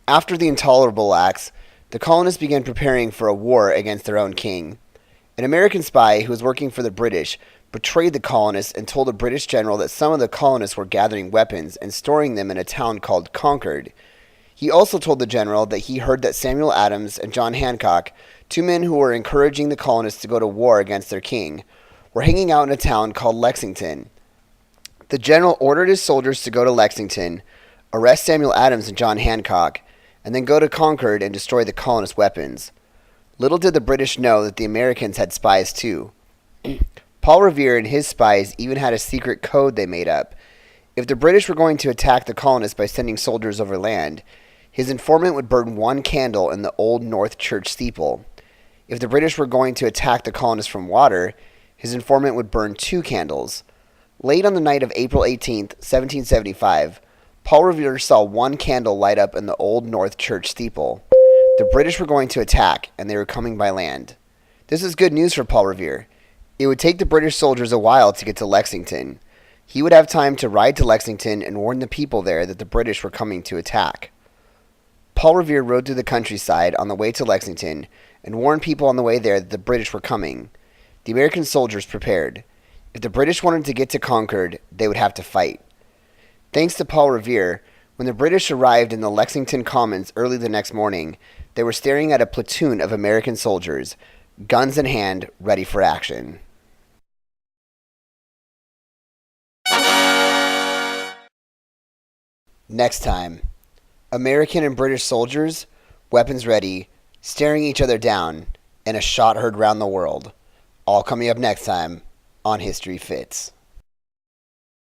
After the intolerable acts, the colonists began preparing for a war against their own king. An American spy who was working for the British betrayed the colonists and told a British general that some of the colonists were gathering weapons and storing them in a town called Concord. He also told the general that he heard that Samuel Adams and John Hancock, two men who were encouraging the colonists to go to war against their king, were hanging out in a town called Lexington. The general ordered his soldiers to go to Lexington, arrest Samuel Adams and John Hancock, and then go to Concord and destroy the colonists' weapons. Little did the British know that the Americans had spies too. Paul Revere and his spies even had a secret code they made up. If the British were going to attack the colonists by sending soldiers overland, his informant would burn one candle in the Old North Church steeple. If the British were going to attack the colonists from water, his informant would burn two candles. Late on the night of April 18th, 1775, Paul Revere saw one candle light up in the Old North Church steeple. The British were going to attack, and they were coming by land. This is good news for Paul Revere. It would take the British soldiers a while to get to Lexington. He would have time to ride to Lexington and warn the people there that the British were coming to attack. Paul Revere rode through the countryside on the way to Lexington and warned people on the way there that the British were coming. The American soldiers prepared. If the British wanted to get to Concord, they would have to fight. Thanks to Paul Revere, when the British arrived in the Lexington Commons early the next morning, they were staring at a platoon of American soldiers, guns in hand, ready for action. Next time, American and British soldiers, weapons ready, staring each other down, and a shot heard round the world. All coming up next time on History Fits.